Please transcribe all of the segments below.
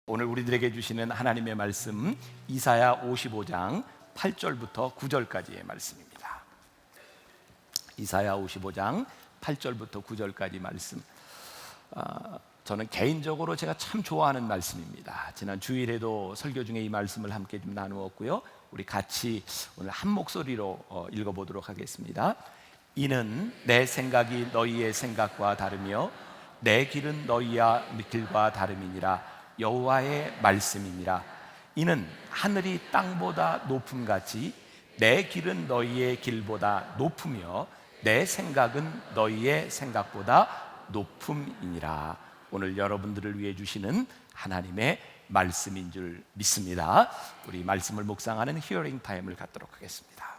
오늘 우리들에게 주시는 하나님의 말씀 이사야 55장 8절부터 9절까지의 말씀입니다. 이사야 55장 8절부터 9절까지 말씀. 저는 개인적으로 제가 참 좋아하는 말씀입니다. 지난 주일에도 설교 중에 이 말씀을 함께 좀 나누었고요. 우리 같이 오늘 한 목소리로 읽어보도록 하겠습니다. 이는 내 생각이 너희의 생각과 다르며 내 길은 너희와 길과 다름이니라. 여호와의 말씀이니라. 이는 하늘이 땅보다 높음같이 내 길은 너희의 길보다 높으며 내 생각은 너희의 생각보다 높음이니라. 오늘 여러분들을 위해 주시는 하나님의 말씀인 줄 믿습니다. 우리 말씀을 묵상하는 히어링 타임을 갖도록 하겠습니다.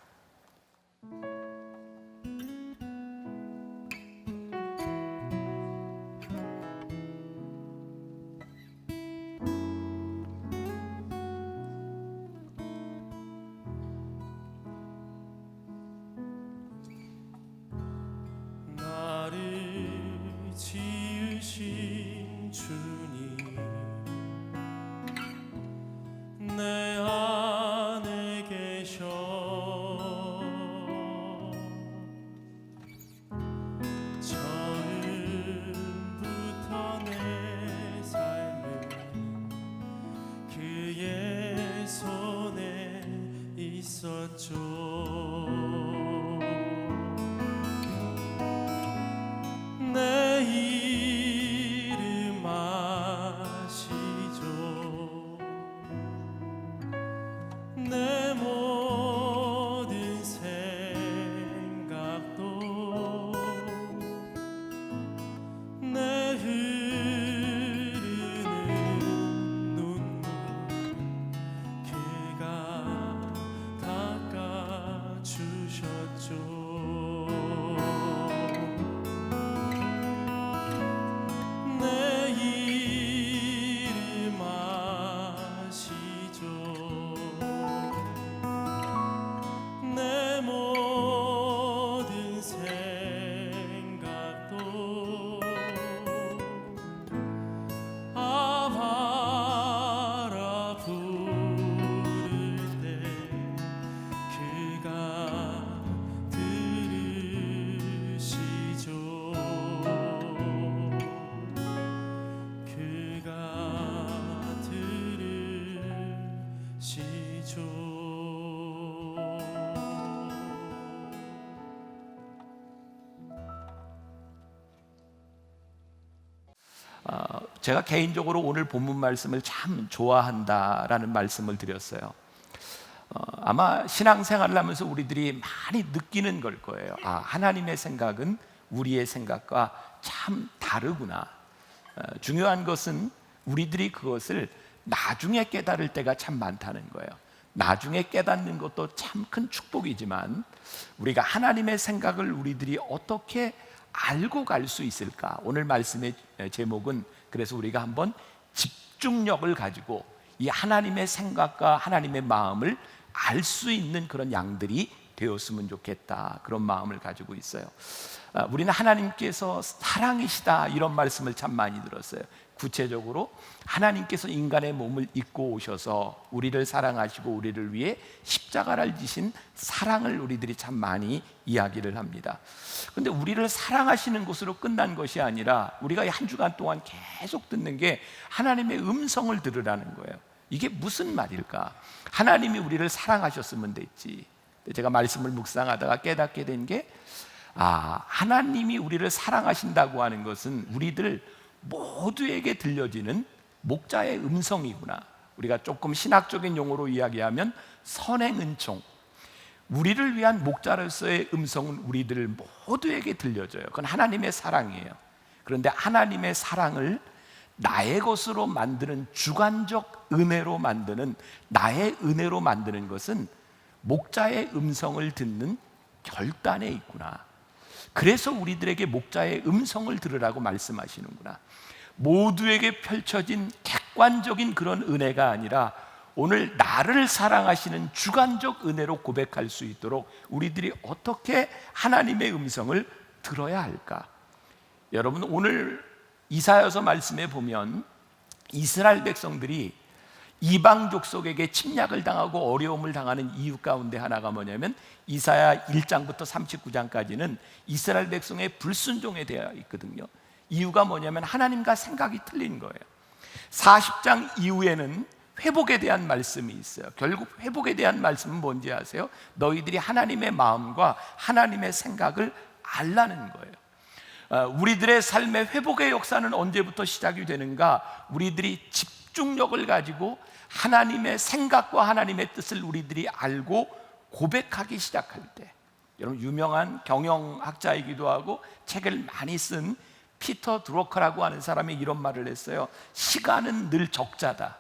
지으신 주님, 내 안에 계셔 처음부터 내 삶은 그의 손에 있었죠. 내 이름 아시죠. 내 모든 생각도 내 흐르는 눈물 그가 닦아주셨죠. 내 이름 아시죠. 내 모든 생각도 아바라 부를 때 그가 들으시죠. 그가 들으시죠. 제가 개인적으로 오늘 본문 말씀을 참 좋아한다라는 말씀을 드렸어요. 아마 신앙생활을 하면서 우리들이 많이 느끼는 걸 거예요. 하나님의 생각은 우리의 생각과 참 다르구나. 중요한 것은 우리들이 그것을 나중에 깨달을 때가 참 많다는 거예요. 나중에 깨닫는 것도 참 큰 축복이지만 우리가 하나님의 생각을 우리들이 어떻게 알고 갈 수 있을까? 오늘 말씀의 제목은 그래서 우리가 한번 집중력을 가지고 이 하나님의 생각과 하나님의 마음을 알 수 있는 그런 양들이 되었으면 좋겠다, 그런 마음을 가지고 있어요. 우리는 하나님께서 사랑이시다 이런 말씀을 참 많이 들었어요. 구체적으로 하나님께서 인간의 몸을 입고 오셔서 우리를 사랑하시고 우리를 위해 십자가를 지신 사랑을 우리들이 참 많이 이야기를 합니다. 그런데 우리를 사랑하시는 것으로 끝난 것이 아니라 우리가 한 주간 동안 계속 듣는 게 하나님의 음성을 들으라는 거예요. 이게 무슨 말일까? 하나님이 우리를 사랑하셨으면 됐지. 제가 말씀을 묵상하다가 깨닫게 된 게 하나님이 우리를 사랑하신다고 하는 것은 우리들 모두에게 들려지는 목자의 음성이구나. 우리가 조금 신학적인 용어로 이야기하면 선행은총, 우리를 위한 목자로서의 음성은 우리들 모두에게 들려져요. 그건 하나님의 사랑이에요. 그런데 하나님의 사랑을 나의 것으로 만드는 주관적 은혜로 만드는, 나의 은혜로 만드는 것은 목자의 음성을 듣는 결단에 있구나. 그래서 우리들에게 목자의 음성을 들으라고 말씀하시는구나. 모두에게 펼쳐진 객관적인 그런 은혜가 아니라 오늘 나를 사랑하시는 주관적 은혜로 고백할 수 있도록 우리들이 어떻게 하나님의 음성을 들어야 할까? 여러분, 오늘 이사야서 말씀에 보면 이스라엘 백성들이 이방 족속에게 침략을 당하고 어려움을 당하는 이유 가운데 하나가 뭐냐면 이사야 1장부터 39장까지는 이스라엘 백성의 불순종에 대해 있거든요. 이유가 뭐냐면 하나님과 생각이 틀린 거예요. 40장 이후에는 회복에 대한 말씀이 있어요. 결국 회복에 대한 말씀은 뭔지 아세요? 너희들이 하나님의 마음과 하나님의 생각을 알라는 거예요. 우리들의 삶의 회복의 역사는 언제부터 시작이 되는가? 우리들이 집중력을 가지고 하나님의 생각과 하나님의 뜻을 우리들이 알고 고백하기 시작할 때. 여러분, 유명한 경영학자이기도 하고 책을 많이 쓴 피터 드로커라고 하는 사람이 이런 말을 했어요. 시간은 늘 적자다.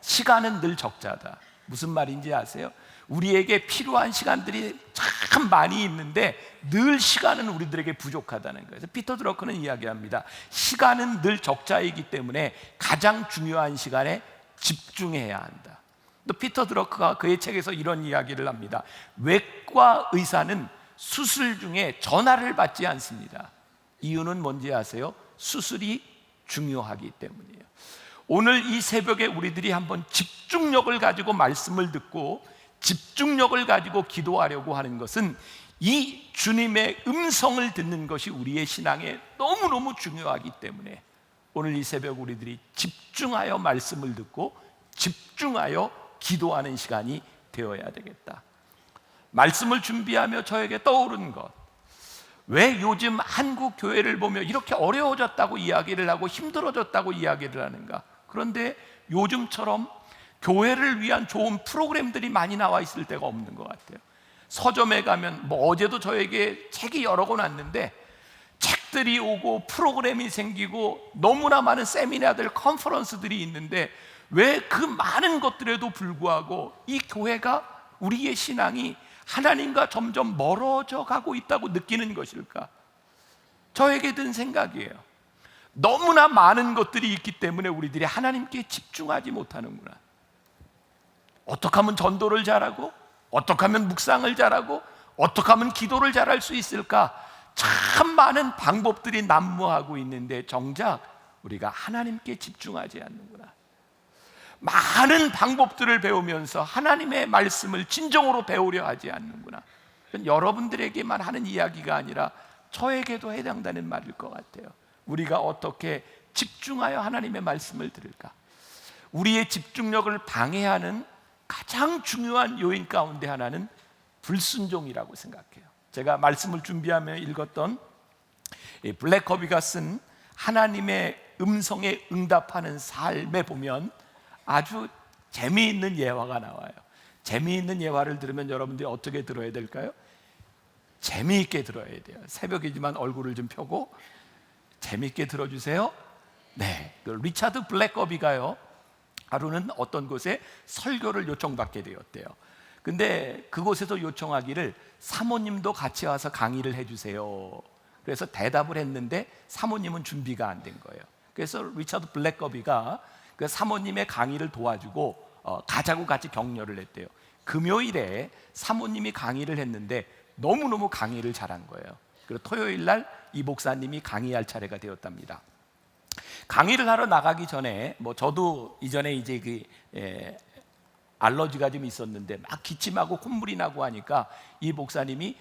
시간은 늘 적자다. 무슨 말인지 아세요? 우리에게 필요한 시간들이 참 많이 있는데 늘 시간은 우리들에게 부족하다는 거예요. 그래서 피터 드러커는 이야기합니다. 시간은 늘 적자이기 때문에 가장 중요한 시간에 집중해야 한다. 또 피터 드러커가 그의 책에서 이런 이야기를 합니다. 외과 의사는 수술 중에 전화를 받지 않습니다. 이유는 뭔지 아세요? 수술이 중요하기 때문이에요. 오늘 이 새벽에 우리들이 한번 집중력을 가지고 말씀을 듣고 집중력을 가지고 기도하려고 하는 것은 이 주님의 음성을 듣는 것이 우리의 신앙에 너무너무 중요하기 때문에 오늘 이 새벽 우리들이 집중하여 말씀을 듣고 집중하여 기도하는 시간이 되어야 되겠다. 말씀을 준비하며 저에게 떠오른 것, 왜 요즘 한국 교회를 보며 이렇게 어려워졌다고 이야기를 하고 힘들어졌다고 이야기를 하는가? 그런데 요즘처럼 교회를 위한 좋은 프로그램들이 많이 나와 있을 때가 없는 것 같아요. 서점에 가면 어제도 저에게 책이 여러 권 왔는데 책들이 오고 프로그램이 생기고 너무나 많은 세미나들, 컨퍼런스들이 있는데 왜 그 많은 것들에도 불구하고 이 교회가, 우리의 신앙이 하나님과 점점 멀어져 가고 있다고 느끼는 것일까? 저에게 든 생각이에요. 너무나 많은 것들이 있기 때문에 우리들이 하나님께 집중하지 못하는구나. 어떻게 하면 전도를 잘하고, 어떻게 하면 묵상을 잘하고, 어떻게 하면 기도를 잘할 수 있을까? 참 많은 방법들이 난무하고 있는데 정작 우리가 하나님께 집중하지 않는구나. 많은 방법들을 배우면서 하나님의 말씀을 진정으로 배우려 하지 않는구나. 여러분들에게만 하는 이야기가 아니라 저에게도 해당되는 말일 것 같아요. 우리가 어떻게 집중하여 하나님의 말씀을 들을까? 우리의 집중력을 방해하는 가장 중요한 요인 가운데 하나는 불순종이라고 생각해요. 제가 말씀을 준비하며 읽었던 블랙커비가 쓴 하나님의 음성에 응답하는 삶에 보면 아주 재미있는 예화가 나와요. 재미있는 예화를 들으면 여러분들이 어떻게 들어야 될까요? 재미있게 들어야 돼요. 새벽이지만 얼굴을 좀 펴고 재미있게 들어주세요. 네, 리차드 블랙커비가요, 하루는 어떤 곳에 설교를 요청받게 되었대요. 근데 그곳에서 요청하기를 사모님도 같이 와서 강의를 해주세요. 그래서 대답을 했는데 사모님은 준비가 안 된 거예요. 그래서 리차드 블랙커비가 그 사모님의 강의를 도와주고 가자고 같이 격려를 했대요. 금요일에 사모님이 강의를 했는데 너무너무 강의를 잘한 거예요. 그리고 토요일 날 이 목사님이 강의할 차례가 되었답니다. 강의를 하러 나가기 전에 저도 이전에 이제 알러지가 좀 있었는데 막 기침하고 콧물이 나고 하니까 이 목사님이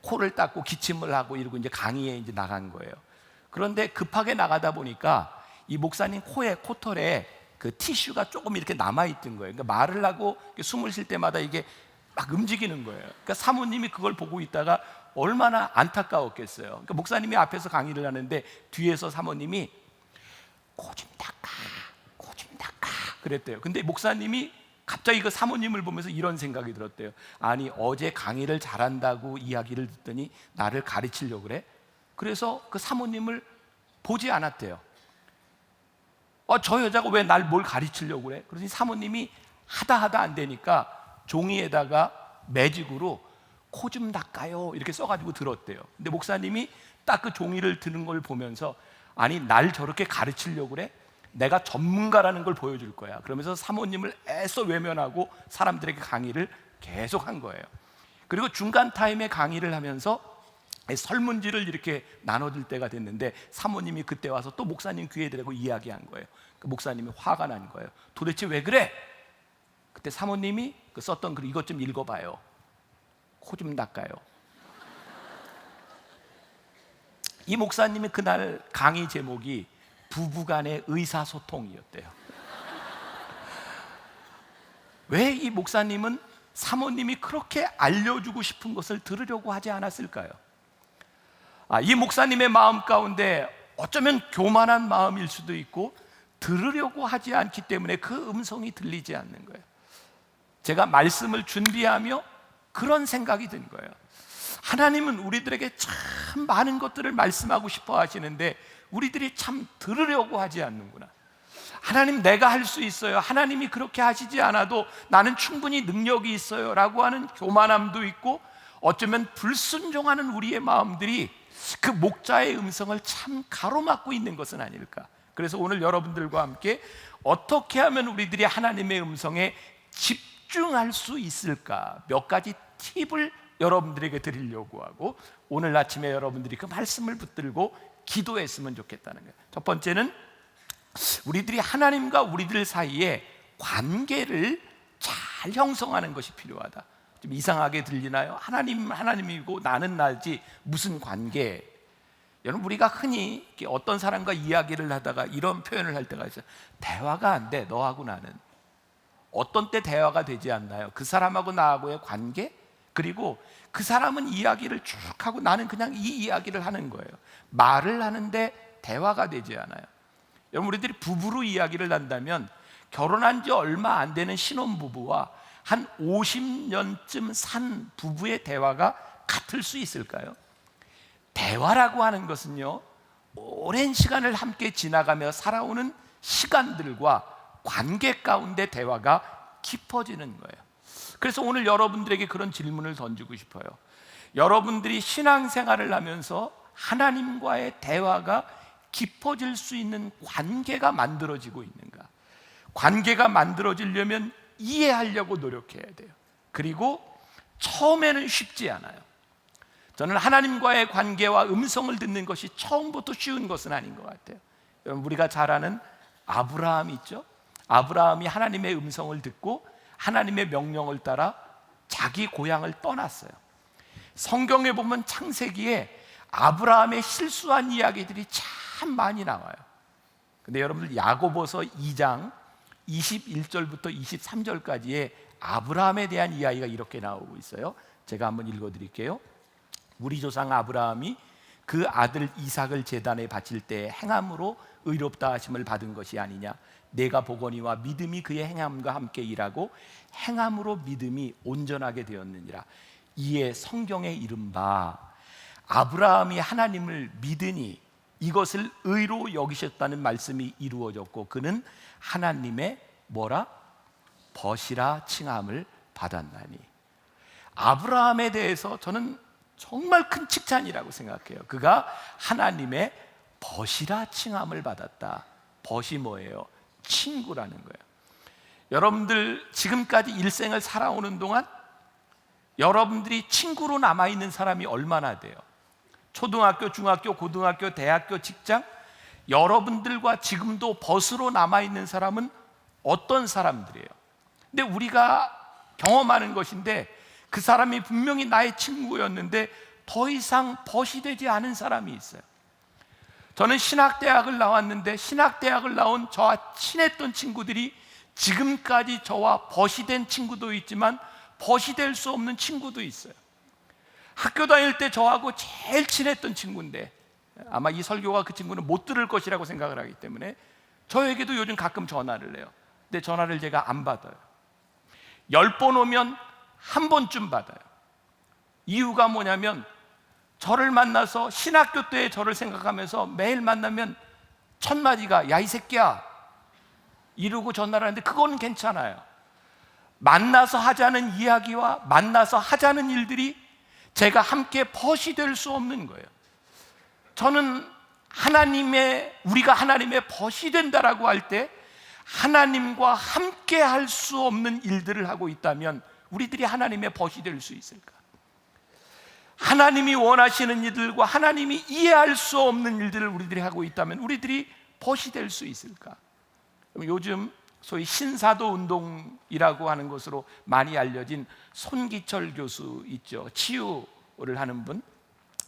코를 닦고 기침을 하고 이러고 이제 강의에 이제 나간 거예요. 그런데 급하게 나가다 보니까 이 목사님 코털에 그 티슈가 조금 이렇게 남아있던 거예요. 그러니까 말을 하고 숨을 쉴 때마다 이게 막 움직이는 거예요. 그러니까 사모님이 그걸 보고 있다가 얼마나 안타까웠겠어요. 그러니까 목사님이 앞에서 강의를 하는데 뒤에서 사모님이 코 좀 닦아 그랬대요. 근데 목사님이 갑자기 그 사모님을 보면서 이런 생각이 들었대요. 아니, 어제 강의를 잘한다고 이야기를 듣더니 나를 가르치려고 그래? 그래서 그 사모님을 보지 않았대요. 저 여자가 왜 날 뭘 가르치려고 그래? 그러더니 사모님이 하다 안 되니까 종이에다가 매직으로 코 좀 닦아요 이렇게 써가지고 들었대요. 근데 목사님이 딱 그 종이를 드는 걸 보면서 아니, 날 저렇게 가르치려고 그래? 내가 전문가라는 걸 보여줄 거야. 그러면서 사모님을 애써 외면하고 사람들에게 강의를 계속 한 거예요. 그리고 중간 타임에 강의를 하면서 설문지를 이렇게 나눠줄 때가 됐는데 사모님이 그때 와서 또 목사님 귀에 대고 이야기한 거예요. 그 목사님이 화가 난 거예요. 도대체 왜 그래? 그때 사모님이 썼던 글 이것 좀 읽어봐요. 코 좀 닦아요. 이 목사님이 그날 강의 제목이 부부간의 의사소통이었대요. 왜 이 목사님은 사모님이 그렇게 알려주고 싶은 것을 들으려고 하지 않았을까요? 이 목사님의 마음 가운데 어쩌면 교만한 마음일 수도 있고 들으려고 하지 않기 때문에 그 음성이 들리지 않는 거예요. 제가 말씀을 준비하며 그런 생각이 든 거예요. 하나님은 우리들에게 참 많은 것들을 말씀하고 싶어 하시는데 우리들이 참 들으려고 하지 않는구나. 하나님, 내가 할 수 있어요. 하나님이 그렇게 하시지 않아도 나는 충분히 능력이 있어요 라고 하는 교만함도 있고, 어쩌면 불순종하는 우리의 마음들이 그 목자의 음성을 참 가로막고 있는 것은 아닐까. 그래서 오늘 여러분들과 함께 어떻게 하면 우리들이 하나님의 음성에 집중할 수 있을까, 몇 가지 팁을 여러분들에게 드리려고 하고, 오늘 아침에 여러분들이 그 말씀을 붙들고 기도했으면 좋겠다는 거예요. 첫 번째는 우리들이 하나님과 우리들 사이에 관계를 잘 형성하는 것이 필요하다. 좀 이상하게 들리나요? 하나님은 하나님이고 나는 나지 무슨 관계? 여러분, 우리가 흔히 어떤 사람과 이야기를 하다가 이런 표현을 할 때가 있어요. 대화가 안 돼, 너하고 나는. 어떤 때 대화가 되지 않나요? 그 사람하고 나하고의 관계? 그리고 그 사람은 이야기를 쭉 하고 나는 그냥 이 이야기를 하는 거예요. 말을 하는데 대화가 되지 않아요. 여러분, 우리들이 부부로 이야기를 한다면 결혼한 지 얼마 안 되는 신혼부부와 한 50년쯤 산 부부의 대화가 같을 수 있을까요? 대화라고 하는 것은요, 오랜 시간을 함께 지나가며 살아오는 시간들과 관계 가운데 대화가 깊어지는 거예요. 그래서 오늘 여러분들에게 그런 질문을 던지고 싶어요. 여러분들이 신앙생활을 하면서 하나님과의 대화가 깊어질 수 있는 관계가 만들어지고 있는가? 관계가 만들어지려면 이해하려고 노력해야 돼요. 그리고 처음에는 쉽지 않아요. 저는 하나님과의 관계와 음성을 듣는 것이 처음부터 쉬운 것은 아닌 것 같아요. 여러분, 우리가 잘 아는 아브라함 있죠? 아브라함이 하나님의 음성을 듣고 하나님의 명령을 따라 자기 고향을 떠났어요. 성경에 보면 창세기에 아브라함의 실수한 이야기들이 참 많이 나와요. 근데 여러분들 야고보서 2장 21절부터 23절까지의 아브라함에 대한 이야기가 이렇게 나오고 있어요. 제가 한번 읽어드릴게요. 우리 조상 아브라함이 그 아들 이삭을 제단에 바칠 때 행함으로 의롭다 하심을 받은 것이 아니냐. 내가 보거니와 믿음이 그의 행함과 함께 일하고 행함으로 믿음이 온전하게 되었느니라. 이에 성경에 이른바 아브라함이 하나님을 믿으니 이것을 의로 여기셨다는 말씀이 이루어졌고 그는 하나님의 뭐라? 벗이라 칭함을 받았나니. 아브라함에 대해서 저는 정말 큰 칭찬이라고 생각해요. 그가 하나님의 벗이라 칭함을 받았다. 벗이 뭐예요? 친구라는 거예요. 여러분들 지금까지 일생을 살아오는 동안 여러분들이 친구로 남아있는 사람이 얼마나 돼요? 초등학교, 중학교, 고등학교, 대학교, 직장, 여러분들과 지금도 벗으로 남아있는 사람은 어떤 사람들이에요? 근데 우리가 경험하는 것인데 그 사람이 분명히 나의 친구였는데 더 이상 벗이 되지 않은 사람이 있어요. 저는 신학대학을 나왔는데 신학대학을 나온 저와 친했던 친구들이 지금까지 저와 벗이 된 친구도 있지만 벗이 될 수 없는 친구도 있어요. 학교 다닐 때 저하고 제일 친했던 친구인데 아마 이 설교가 그 친구는 못 들을 것이라고 생각을 하기 때문에 저에게도 요즘 가끔 전화를 해요. 근데 전화를 제가 안 받아요. 10번 오면 한 번쯤 받아요. 이유가 뭐냐면 저를 만나서 신학교 때 저를 생각하면서 매일 만나면 첫 마디가 야 이 새끼야 이러고 전화를 하는데 그거는 괜찮아요. 만나서 하자는 이야기와 만나서 하자는 일들이 제가 함께 벗이 될 수 없는 거예요. 저는 우리가 하나님의 벗이 된다라고 할 때 하나님과 함께 할 수 없는 일들을 하고 있다면 우리들이 하나님의 벗이 될 수 있을까? 하나님이 원하시는 일들과 하나님이 이해할 수 없는 일들을 우리들이 하고 있다면 우리들이 벗이 될 수 있을까? 요즘 소위 신사도 운동이라고 하는 것으로 많이 알려진 손기철 교수 있죠. 치유를 하는 분.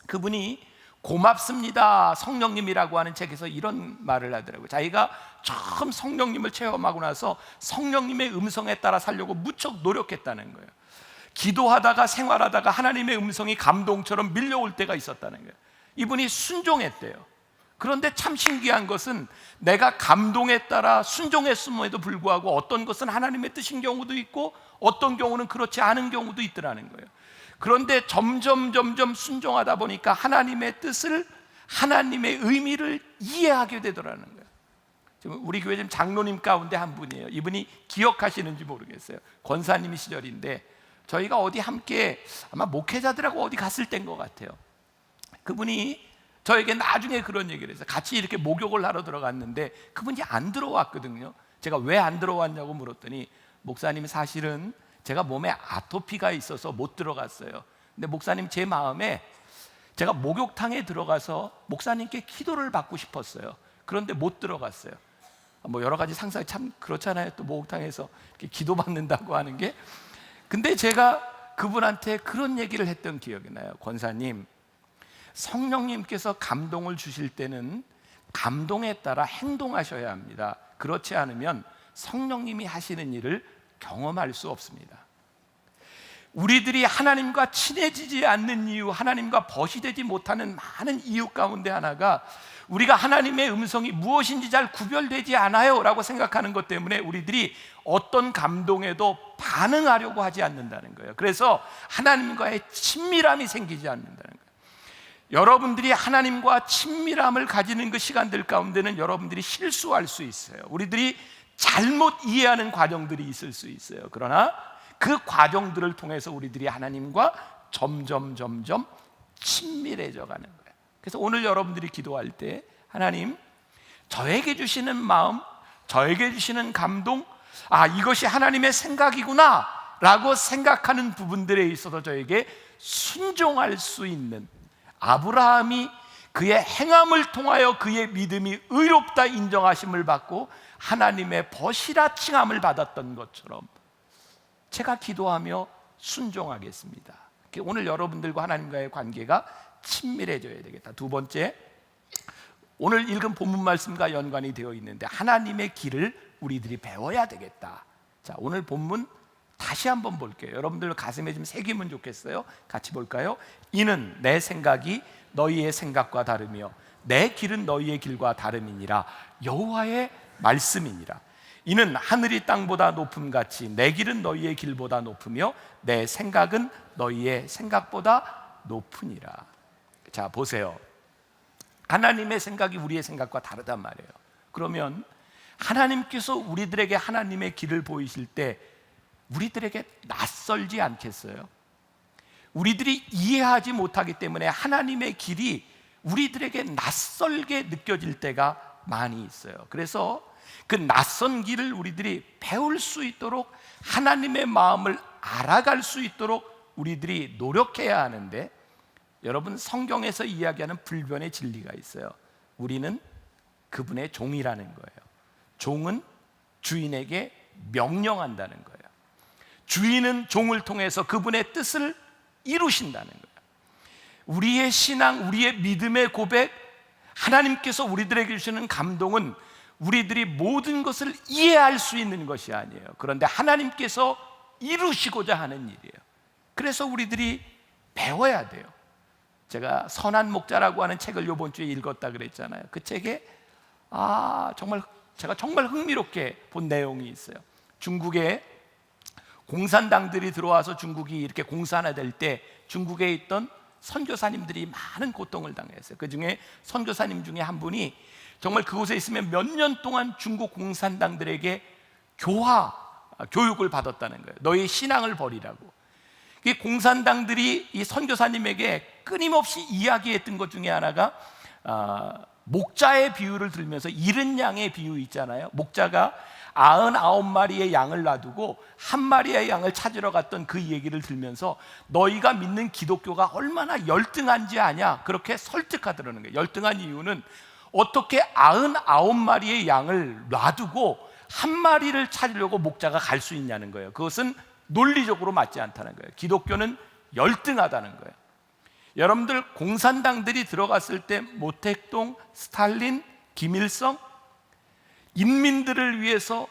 그분이 고맙습니다 성령님이라고 하는 책에서 이런 말을 하더라고요. 자기가 처음 성령님을 체험하고 나서 성령님의 음성에 따라 살려고 무척 노력했다는 거예요. 기도하다가 생활하다가 하나님의 음성이 감동처럼 밀려올 때가 있었다는 거예요. 이분이 순종했대요. 그런데 참 신기한 것은 내가 감동에 따라 순종했음에도 불구하고 어떤 것은 하나님의 뜻인 경우도 있고 어떤 경우는 그렇지 않은 경우도 있더라는 거예요. 그런데 점점 순종하다 보니까 하나님의 뜻을, 하나님의 의미를 이해하게 되더라는 거예요. 지금 우리 교회 지금 장로님 가운데 한 분이에요. 이분이 기억하시는지 모르겠어요. 권사님 시절인데 저희가 어디 함께 아마 목회자들하고 어디 갔을 때인 것 같아요. 그분이 저에게 나중에 그런 얘기를 했어요. 같이 이렇게 목욕을 하러 들어갔는데 그분이 안 들어왔거든요. 제가 왜 안 들어왔냐고 물었더니 목사님 사실은 제가 몸에 아토피가 있어서 못 들어갔어요. 근데 목사님 제 마음에 제가 목욕탕에 들어가서 목사님께 기도를 받고 싶었어요. 그런데 못 들어갔어요. 뭐 여러 가지 상상이 참 그렇잖아요. 또 목욕탕에서 이렇게 기도 받는다고 하는 게. 근데 제가 그분한테 그런 얘기를 했던 기억이 나요. 권사님, 성령님께서 감동을 주실 때는 감동에 따라 행동하셔야 합니다. 그렇지 않으면 성령님이 하시는 일을 경험할 수 없습니다. 우리들이 하나님과 친해지지 않는 이유, 하나님과 벗이 되지 못하는 많은 이유 가운데 하나가 우리가 하나님의 음성이 무엇인지 잘 구별되지 않아요 라고 생각하는 것 때문에 우리들이 어떤 감동에도 반응하려고 하지 않는다는 거예요. 그래서 하나님과의 친밀함이 생기지 않는다는 거예요. 여러분들이 하나님과 친밀함을 가지는 그 시간들 가운데는 여러분들이 실수할 수 있어요. 우리들이 잘못 이해하는 과정들이 있을 수 있어요. 그러나 그 과정들을 통해서 우리들이 하나님과 점점 친밀해져 가는 거예요. 그래서 오늘 여러분들이 기도할 때 하나님, 저에게 주시는 마음, 저에게 주시는 감동, 이것이 하나님의 생각이구나 라고 생각하는 부분들에 있어서 저에게 순종할 수 있는, 아브라함이 그의 행함을 통하여 그의 믿음이 의롭다 인정하심을 받고 하나님의 벗이라 칭함을 받았던 것처럼 제가 기도하며 순종하겠습니다. 오늘 여러분들과 하나님과의 관계가 친밀해져야 되겠다. 두 번째, 오늘 읽은 본문 말씀과 연관이 되어 있는데 하나님의 길을 우리들이 배워야 되겠다. 자, 오늘 본문 다시 한번 볼게요. 여러분들 가슴에 좀 새기면 좋겠어요. 같이 볼까요? 이는 내 생각이 너희의 생각과 다르며 내 길은 너희의 길과 다름이니라. 여호와의 말씀이니라. 이는 하늘이 땅보다 높음같이 내 길은 너희의 길보다 높으며 내 생각은 너희의 생각보다 높으니라. 자, 보세요. 하나님의 생각이 우리의 생각과 다르단 말이에요. 그러면 하나님께서 우리들에게 하나님의 길을 보이실 때 우리들에게 낯설지 않겠어요? 우리들이 이해하지 못하기 때문에 하나님의 길이 우리들에게 낯설게 느껴질 때가 많이 있어요. 그래서 그 낯선 길을 우리들이 배울 수 있도록, 하나님의 마음을 알아갈 수 있도록 우리들이 노력해야 하는데, 여러분, 성경에서 이야기하는 불변의 진리가 있어요. 우리는 그분의 종이라는 거예요. 종은 주인에게 명령한다는 거예요. 주인은 종을 통해서 그분의 뜻을 이루신다는 거예요. 우리의 신앙, 우리의 믿음의 고백, 하나님께서 우리들에게 주시는 감동은 우리들이 모든 것을 이해할 수 있는 것이 아니에요. 그런데 하나님께서 이루시고자 하는 일이에요. 그래서 우리들이 배워야 돼요. 제가 선한 목자라고 하는 책을 이번 주에 읽었다 그랬잖아요. 그 책에 제가 정말 흥미롭게 본 내용이 있어요. 중국에 공산당들이 들어와서 중국이 이렇게 공산화될 때 중국에 있던 선교사님들이 많은 고통을 당했어요. 그 중에 선교사님 중에 한 분이 정말 그곳에 있으면 몇 년 동안 중국 공산당들에게 교육을 받았다는 거예요. 너희 신앙을 버리라고. 이 공산당들이 이 선교사님에게 끊임없이 이야기했던 것 중에 하나가 목자의 비유를 들면서 잃은 양의 비유 있잖아요. 목자가 99마리의 양을 놔두고 한 마리의 양을 찾으러 갔던 그 얘기를 들면서 너희가 믿는 기독교가 얼마나 열등한지 아냐, 그렇게 설득하더라는 거예요. 열등한 이유는 어떻게 99마리의 양을 놔두고 한 마리를 찾으려고 목자가 갈 수 있냐는 거예요. 그것은 논리적으로 맞지 않다는 거예요. 기독교는 열등하다는 거예요. 여러분들 공산당들이 들어갔을 때 모택동, 스탈린, 김일성, 인민들을 위해서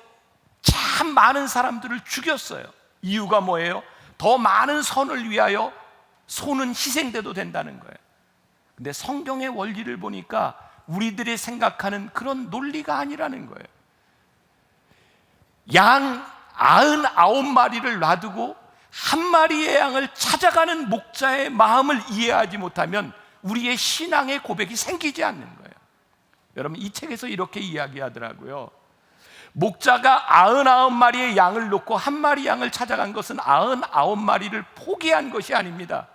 참 많은 사람들을 죽였어요. 이유가 뭐예요? 더 많은 선을 위하여 소는 희생돼도 된다는 거예요. 근데 성경의 원리를 보니까 우리들이 생각하는 그런 논리가 아니라는 거예요. 양 99마리를 놔두고 한 마리의 양을 찾아가는 목자의 마음을 이해하지 못하면 우리의 신앙의 고백이 생기지 않는 거예요. 여러분, 이 책에서 이렇게 이야기하더라고요. 목자가 99마리의 양을 놓고 한 마리 양을 찾아간 것은 99마리를 포기한 것이 아닙니다.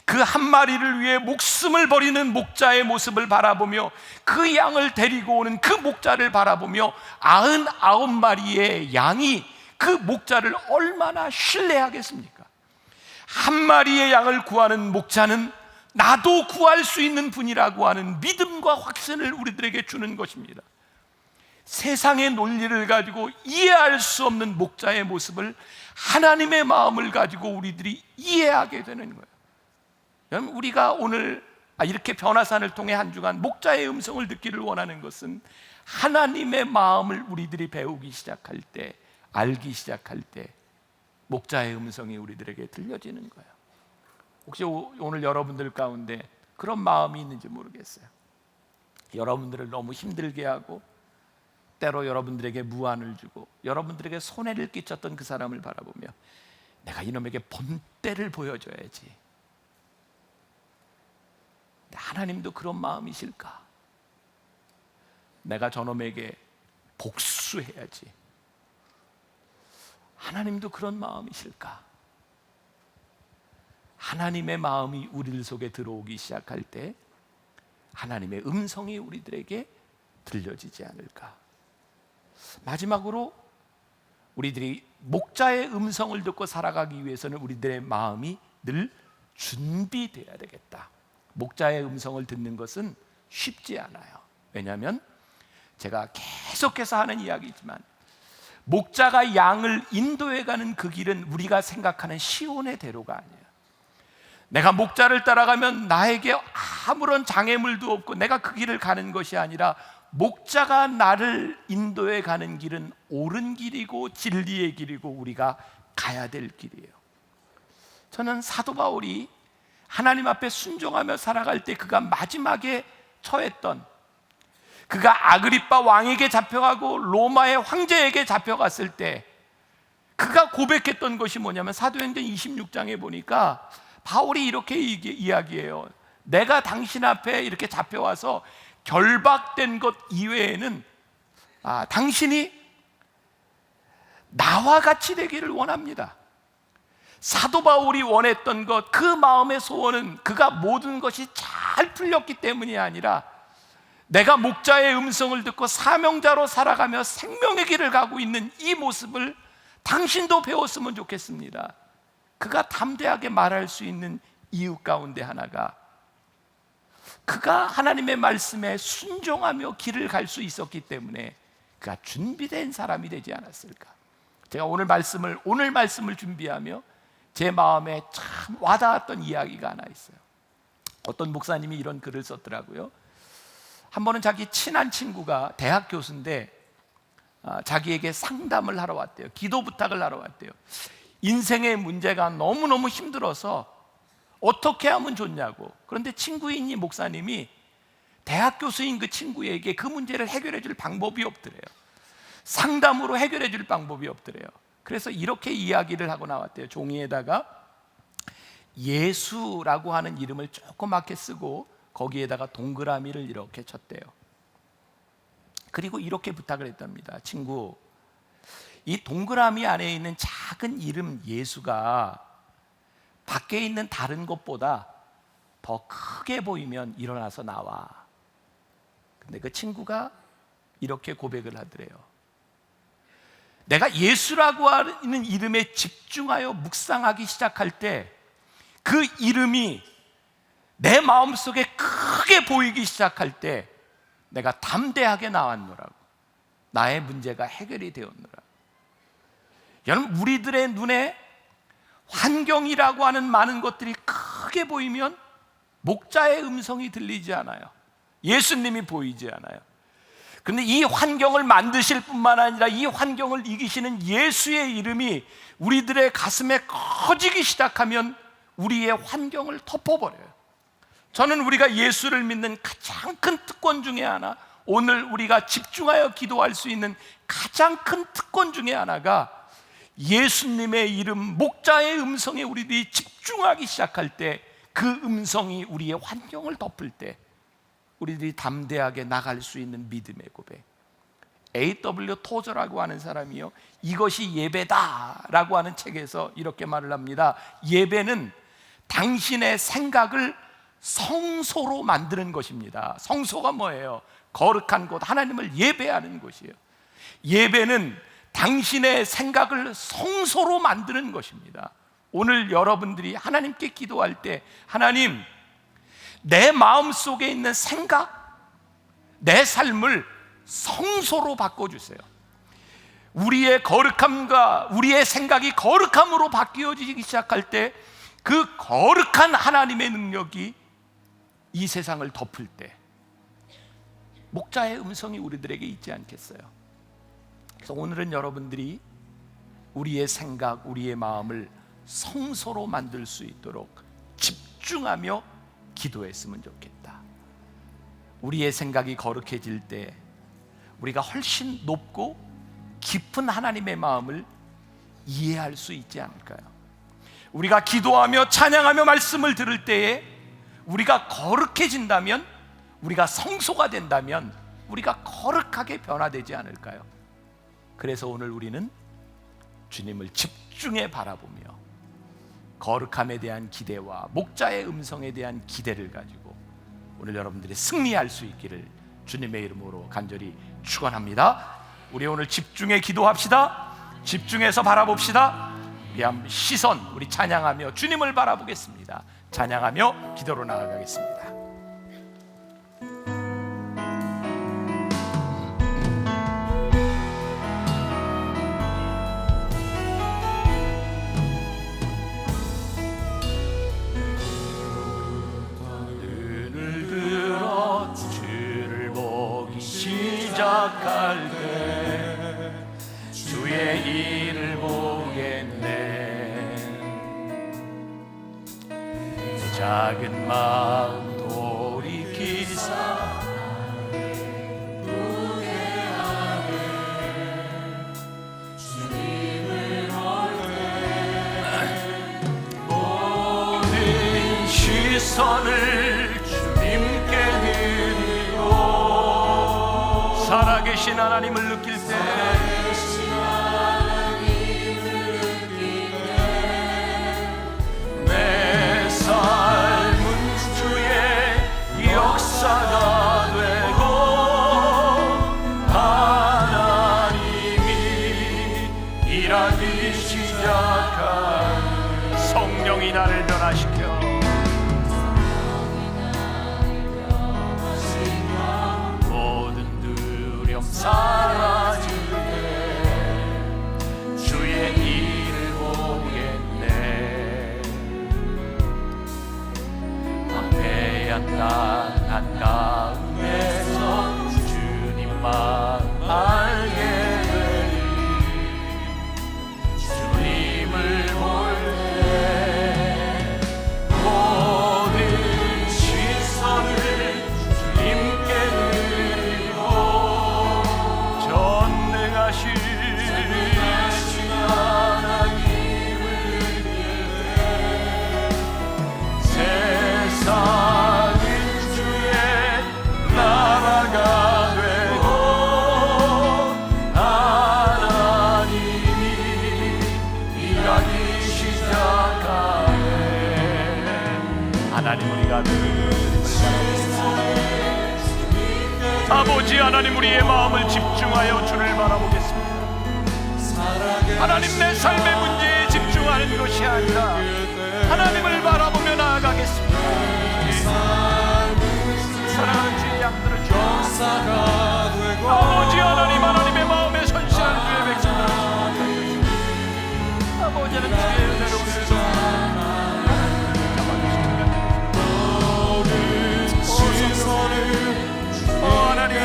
그 한 마리를 위해 목숨을 버리는 목자의 모습을 바라보며 그 양을 데리고 오는 그 목자를 바라보며 99마리의 양이 그 목자를 얼마나 신뢰하겠습니까? 한 마리의 양을 구하는 목자는 나도 구할 수 있는 분이라고 하는 믿음과 확신을 우리들에게 주는 것입니다. 세상의 논리를 가지고 이해할 수 없는 목자의 모습을 하나님의 마음을 가지고 우리들이 이해하게 되는 거예요. 여러분, 우리가 오늘 이렇게 변화산을 통해 한 주간 목자의 음성을 듣기를 원하는 것은 하나님의 마음을 우리들이 배우기 시작할 때, 알기 시작할 때 목자의 음성이 우리들에게 들려지는 거예요. 혹시 오늘 여러분들 가운데 그런 마음이 있는지 모르겠어요. 여러분들을 너무 힘들게 하고 때로 여러분들에게 무안을 주고 여러분들에게 손해를 끼쳤던 그 사람을 바라보며 내가 이놈에게 본때를 보여줘야지. 하나님도 그런 마음이실까? 내가 저놈에게 복수해야지. 하나님도 그런 마음이실까? 하나님의 마음이 우리 속에 들어오기 시작할 때 하나님의 음성이 우리들에게 들려지지 않을까? 마지막으로 우리들이 목자의 음성을 듣고 살아가기 위해서는 우리들의 마음이 늘 준비되어야 되겠다. 목자의 음성을 듣는 것은 쉽지 않아요. 왜냐하면 제가 계속해서 하는 이야기지만 목자가 양을 인도해 가는 그 길은 우리가 생각하는 시온의 대로가 아니에요. 내가 목자를 따라가면 나에게 아무런 장애물도 없고 내가 그 길을 가는 것이 아니라 목자가 나를 인도해 가는 길은 옳은 길이고 진리의 길이고 우리가 가야 될 길이에요. 저는 사도 바울이 하나님 앞에 순종하며 살아갈 때 그가 마지막에 처했던, 그가 아그리빠 왕에게 잡혀가고 로마의 황제에게 잡혀갔을 때 그가 고백했던 것이 뭐냐면 사도행전 26장에 보니까 바울이 이렇게 이야기해요. 내가 당신 앞에 이렇게 잡혀와서 결박된 것 이외에는 당신이 나와 같이 되기를 원합니다. 사도 바울이 원했던 것, 그 마음의 소원은 그가 모든 것이 잘 풀렸기 때문이 아니라 내가 목자의 음성을 듣고 사명자로 살아가며 생명의 길을 가고 있는 이 모습을 당신도 배웠으면 좋겠습니다. 그가 담대하게 말할 수 있는 이유 가운데 하나가 그가 하나님의 말씀에 순종하며 길을 갈 수 있었기 때문에 그가 준비된 사람이 되지 않았을까? 제가 오늘 말씀을 준비하며 제 마음에 참 와닿았던 이야기가 하나 있어요. 어떤 목사님이 이런 글을 썼더라고요. 한 번은 자기 친한 친구가 대학 교수인데 자기에게 상담을 하러 왔대요. 기도 부탁을 하러 왔대요. 인생의 문제가 너무너무 힘들어서 어떻게 하면 좋냐고. 그런데 친구인 이 목사님이 대학 교수인 그 친구에게 그 문제를 해결해 줄 방법이 없더래요. 상담으로 해결해 줄 방법이 없더래요. 그래서 이렇게 이야기를 하고 나왔대요. 종이에다가 예수라고 하는 이름을 조그맣게 쓰고 거기에다가 동그라미를 이렇게 쳤대요. 그리고 이렇게 부탁을 했답니다. 친구, 이 동그라미 안에 있는 작은 이름 예수가 밖에 있는 다른 것보다 더 크게 보이면 일어나서 나와. 근데 그 친구가 이렇게 고백을 하더래요. 내가 예수라고 하는 이름에 집중하여 묵상하기 시작할 때 그 이름이 내 마음속에 크게 보이기 시작할 때 내가 담대하게 나왔노라고. 나의 문제가 해결이 되었노라. 여러분, 우리들의 눈에 환경이라고 하는 많은 것들이 크게 보이면 목자의 음성이 들리지 않아요. 예수님이 보이지 않아요. 그런데 이 환경을 만드실 뿐만 아니라 이 환경을 이기시는 예수의 이름이 우리들의 가슴에 커지기 시작하면 우리의 환경을 덮어버려요. 저는 우리가 예수를 믿는 가장 큰 특권 중에 하나, 오늘 우리가 집중하여 기도할 수 있는 가장 큰 특권 중에 하나가 예수님의 이름, 목자의 음성에 우리들이 집중하기 시작할 때 그 음성이 우리의 환경을 덮을 때 우리들이 담대하게 나갈 수 있는 믿음의 고백. A.W. 토저라고 하는 사람이요, 이것이 예배다라고 하는 책에서 이렇게 말을 합니다. 예배는 당신의 생각을 성소로 만드는 것입니다. 성소가 뭐예요? 거룩한 곳, 하나님을 예배하는 곳이에요. 예배는 당신의 생각을 성소로 만드는 것입니다. 오늘 여러분들이 하나님께 기도할 때, 하나님, 내 마음속에 있는 생각, 내 삶을 성소로 바꿔주세요. 우리의 거룩함과 우리의 생각이 거룩함으로 바뀌어지기 시작할 때 그 거룩한 하나님의 능력이 이 세상을 덮을 때 목자의 음성이 우리들에게 있지 않겠어요? 그래서 오늘은 여러분들이 우리의 생각, 우리의 마음을 성소로 만들 수 있도록 집중하며 기도했으면 좋겠다. 우리의 생각이 거룩해질 때 우리가 훨씬 높고 깊은 하나님의 마음을 이해할 수 있지 않을까요? 우리가 기도하며 찬양하며 말씀을 들을 때에 우리가 거룩해진다면, 우리가 성소가 된다면 우리가 거룩하게 변화되지 않을까요? 그래서 오늘 우리는 주님을 집중해 바라보며 거룩함에 대한 기대와 목자의 음성에 대한 기대를 가지고 오늘 여러분들이 승리할 수 있기를 주님의 이름으로 간절히 축원합니다. 우리 오늘 집중해 기도합시다. 집중해서 바라봅시다. 우리 한 시선, 우리 찬양하며 주님을 바라보겠습니다. 찬양하며 기도로 나아가겠습니다. 눈을 들어 주를 보기 시작할 때 주의 일을 보겠네. 작은 마음 돌이키사 주님을 모든 시선을 주님께 드리고 살아계신 하나님을 느낄 때 역사가 되고 하나님이 일하기 시작한 성령이 나를 변화시켜 모든 두려움 사라지게 주의 일을 보겠네. 황폐한 한가운데서 주님만 알게 되리. 주님을 볼 때 모든 시선을 주님께 드리고 전능하신 하나님을 느낄 때 세상 하나님, 우리가 늘 하나님, 우리의 마음을 집중하여 주를 바라보겠습니다. 하나님, 내 삶의 문제에 집중하는 것이 아니라 하나님을 바라보며 나아가겠습니다. 사랑하는 주의 양들을 주옵소서. 아버지 하나님, 하나님의 마음에 선실한 주의 백성들을 주옵소서. 아버지는 주의 은혜로 우리를 하나님,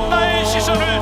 나의 시선을